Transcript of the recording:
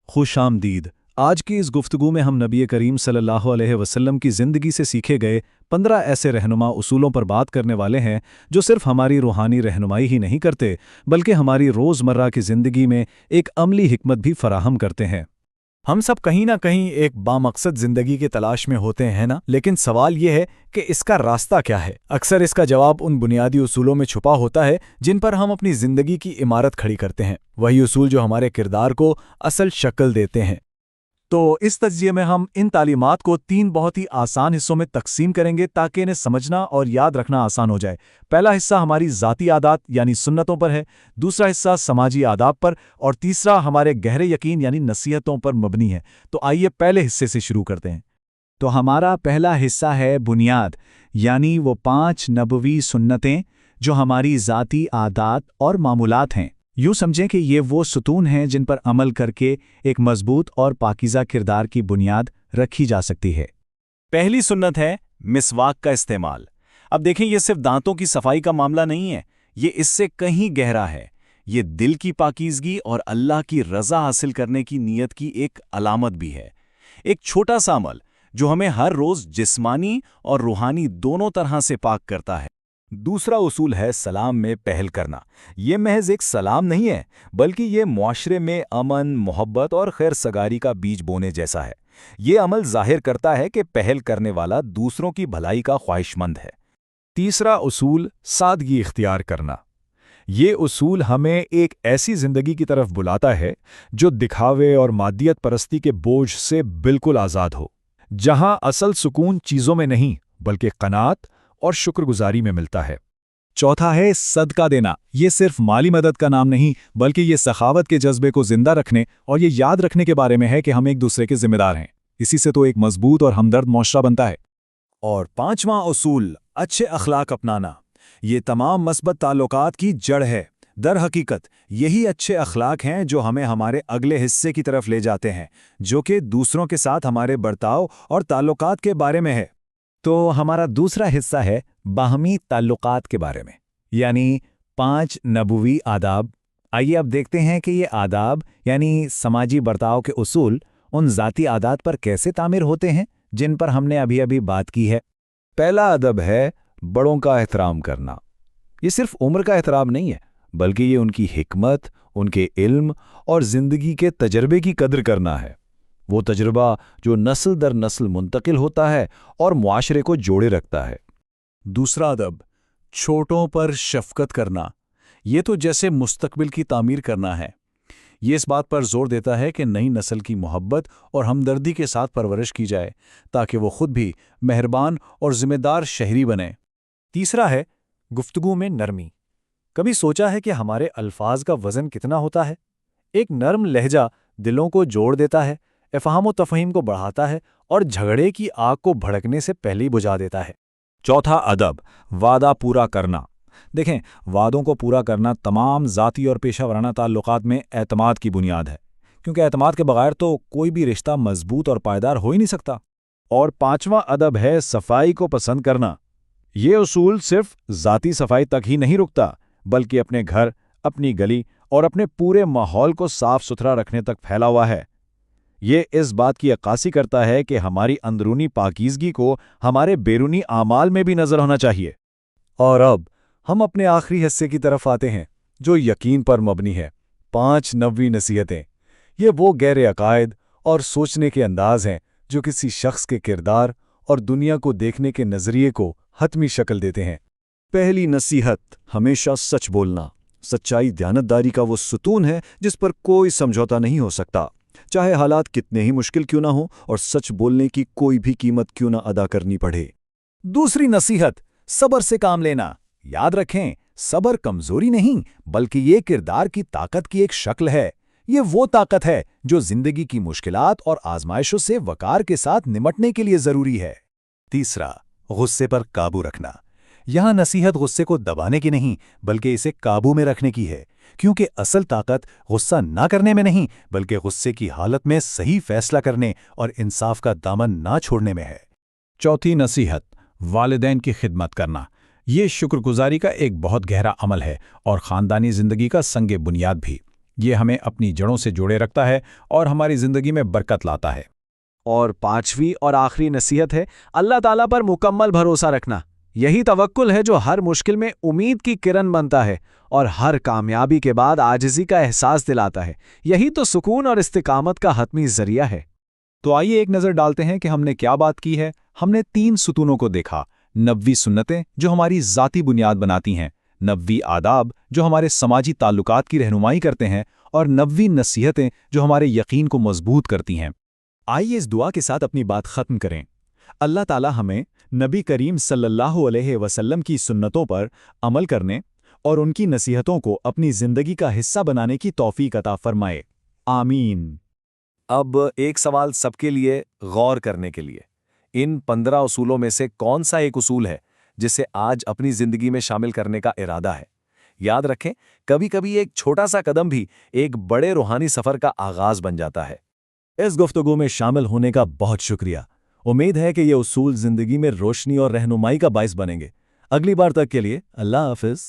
खुश आमदीद। आज की इस गुफ्तगू में हम नबी करीम सल्लल्लाहु अलैहि वसल्लम की ज़िंदगी से सीखे गए 15 ऐसे रहनुमा उसूलों पर बात करने वाले हैं जो सिर्फ हमारी रूहानी रहनुमाई ही नहीं करते बल्कि हमारी रोज़मर्रा की ज़िंदगी में एक अमली हिकमत भी फराहम करते हैं। हम सब कहीं ना कहीं एक बामकसद जिंदगी की तलाश में होते हैं ना, लेकिन सवाल यह है कि इसका रास्ता क्या है। अक्सर इसका जवाब उन बुनियादी उसूलों में छुपा होता है जिन पर हम अपनी जिंदगी की इमारत खड़ी करते हैं, वही उसूल जो हमारे किरदार को असल शक्ल देते हैं। तो इस तज्जिये में हम इन तालीमात को 3 बहुत ही आसान हिस्सों में तकसीम करेंगे ताकि इन्हें समझना और याद रखना आसान हो जाए। पहला हिस्सा हमारी ज़ाती आदात यानी सुन्नतों पर है, दूसरा हिस्सा समाजी आदाब पर और तीसरा हमारे गहरे यकीन यानी नसीहतों पर मबनी है। तो आइए पहले हिस्से से शुरू करते हैं। तो हमारा पहला हिस्सा है बुनियाद, यानी वो 5 नबवी सुन्नतें जो हमारी ज़ाती आदात और मामूलात हैं। यूँ समझें कि ये वो सुतून हैं जिन पर अमल करके एक मजबूत और पाकीज़ा किरदार की बुनियाद रखी जा सकती है। पहली सुन्नत है मिसवाक का इस्तेमाल। अब देखें, ये सिर्फ दांतों की सफाई का मामला नहीं है, ये इससे कहीं गहरा है। ये दिल की पाकीज़गी और अल्लाह की रज़ा हासिल करने की नीयत की एक अलामत भी है। एक छोटा सा अमल जो हमें हर रोज़ जिस्मानी और रूहानी दोनों तरह से पाक करता है। दूसरा उसूल है सलाम में पहल करना। ये महज एक सलाम नहीं है, बल्कि ये मुआशरे में अमन, मोहब्बत और खैर सगारी का बीज बोने जैसा है। ये अमल जाहिर करता है कि पहल करने वाला दूसरों की भलाई का ख्वाहिशमंद है। तीसरा उसूल सादगी इख्तियार करना। ये उसूल हमें एक ऐसी ज़िंदगी की तरफ बुलाता है जो दिखावे और मादियत परस्ती के बोझ से बिल्कुल आज़ाद हो, जहां असल सुकून चीज़ों में नहीं बल्कि क़नाअत और शुक्रगुजारी में मिलता है। चौथा है सदका देना। ये सिर्फ माली मदद का नाम नहीं बल्कि ये सखावत के जज्बे को जिंदा रखने और ये याद रखने के बारे में है कि हम एक दूसरे के जिम्मेदार हैं। इसी से तो एक मजबूत और हमदर्द मुआशरा बनता है। और पांचवां उसूल अच्छे अखलाक अपनाना। ये तमाम मस्बत ताल्लुकात की जड़ है। दर हकीकत यही अच्छे अखलाक हैं जो हमें हमारे अगले हिस्से की तरफ ले जाते हैं, जो कि दूसरों के साथ हमारे बर्ताव और ताल्लुकात के बारे में है। तो हमारा दूसरा हिस्सा है बाहमी ताल्लुकात के बारे में, यानी 5 नबवी आदाब। आइए अब देखते हैं कि ये आदाब यानी समाजी बर्ताव के उसूल उन ज़ाती आदात पर कैसे तामीर होते हैं जिन पर हमने अभी अभी बात की है। पहला अदब है बड़ों का एहतराम करना। ये सिर्फ उम्र का एहतराम नहीं है बल्कि ये उनकी हिकमत, उनके इल्म और ज़िंदगी के तजर्बे की कदर करना है। वो तजुर्बा जो नस्ल दर नस्ल मुंतकिल होता है और मुआशरे को जोड़े रखता है। दूसरा अदब छोटों पर शफकत करना। ये तो जैसे मुस्तकबिल की तामीर करना है। ये इस बात पर जोर देता है कि नई नस्ल की मोहब्बत और हमदर्दी के साथ परवरिश की जाए ताकि वो खुद भी मेहरबान और जिम्मेदार शहरी बने। तीसरा है गुफ्तगू में नरमी। कभी सोचा है कि हमारे अल्फाज का वज़न कितना होता है? एक नर्म लहजा दिलों को जोड़ देता है, इफ़हाम व तफ़हीम को बढ़ाता है और झगड़े की आग को भड़कने से पहले ही बुझा देता है। चौथा अदब वादा पूरा करना। देखें, वादों को पूरा करना तमाम ज़ाती और पेशा वराना ताल्लुकात में एतमाद की बुनियाद है, क्योंकि एतमाद के बगैर तो कोई भी रिश्ता मजबूत और पायदार हो ही नहीं सकता। और पांचवा अदब है सफाई को पसंद करना। ये उसूल सिर्फ ज़ाती सफाई तक ही नहीं रुकता बल्कि अपने घर, अपनी गली और अपने पूरे माहौल को साफ सुथरा रखने तक फैला हुआ है। ये इस बात की अक्कासी करता है कि हमारी अंदरूनी पाकीज़गी को हमारे बैरूनी आमाल में भी नज़र होना चाहिए। और अब हम अपने आखिरी हिस्से की तरफ आते हैं जो यकीन पर मबनी है। 5 नबवी नसीहतें। ये वो गहरे अकायद और सोचने के अंदाज हैं जो किसी शख्स के किरदार और दुनिया को देखने के नज़रिए को हतमी शक्ल देते हैं। पहली नसीहत, हमेशा सच बोलना। सच्चाई दयानतदारी का वो सुतून है जिस पर कोई समझौता नहीं हो सकता, चाहे हालात कितने ही मुश्किल क्यों ना हो और सच बोलने की कोई भी कीमत क्यों ना अदा करनी पड़े। दूसरी नसीहत, सब्र से काम लेना। याद रखें, सब्र कमजोरी नहीं बल्कि ये किरदार की ताकत की एक शक्ल है। ये वो ताकत है जो जिंदगी की मुश्किलात और आजमाइशों से वकार के साथ निमटने के लिए जरूरी है। तीसरा, गुस्से पर काबू रखना। यहां नसीहत गुस्से को दबाने की नहीं बल्कि इसे काबू में रखने की है, क्योंकि असल ताकत गुस्सा ना करने में नहीं बल्कि गुस्से की हालत में सही फैसला करने और इंसाफ का दामन ना छोड़ने में है। चौथी नसीहत, वालिदैन की खिदमत करना। ये शुक्रगुजारी का एक बहुत गहरा अमल है और ख़ानदानी ज़िंदगी का संगे बुनियाद भी। یہ ہمیں اپنی جڑوں سے جوڑے رکھتا ہے اور ہماری زندگی میں برکت لاتا ہے۔ اور پانچویں اور آخری نصیحت ہے اللہ تعالیٰ پر مکمل بھروسہ رکھنا۔ یہی توکل ہے جو ہر مشکل میں امید کی کرن بنتا ہے اور ہر کامیابی کے بعد عاجزی کا احساس دلاتا ہے۔ یہی تو سکون اور استقامت کا حتمی ذریعہ ہے۔ تو آئیے ایک نظر ڈالتے ہیں کہ ہم نے کیا بات کی ہے۔ ہم نے 3 ستونوں کو دیکھا: 90 سنتیں جو ہماری ذاتی بنیاد بناتی ہیں، 90 آداب جو ہمارے سماجی تعلقات کی رہنمائی کرتے ہیں، اور 90 نصیحتیں جو ہمارے یقین کو مضبوط کرتی ہیں۔ آئیے اس دعا کے ساتھ اپنی بات ختم کریں۔ اللہ تعالیٰ ہمیں نبی کریم صلی اللہ علیہ وسلم کی سنتوں پر عمل کرنے اور ان کی نصیحتوں کو اپنی زندگی کا حصہ بنانے کی توفیق عطا فرمائے۔ آمین۔ اب ایک سوال سب کے لیے غور کرنے کے لیے، ان 15 اصولوں میں سے کون سا ایک اصول ہے جسے آج اپنی زندگی میں شامل کرنے کا ارادہ ہے؟ یاد رکھیں، کبھی کبھی ایک چھوٹا سا قدم بھی ایک بڑے روحانی سفر کا آغاز بن جاتا ہے۔ اس گفتگو میں شامل ہونے کا بہت شکریہ۔ امید ہے کہ یہ اصول زندگی میں روشنی اور رہنمائی کا باعث بنیں گے۔ اگلی بار تک کے لیے اللہ حافظ۔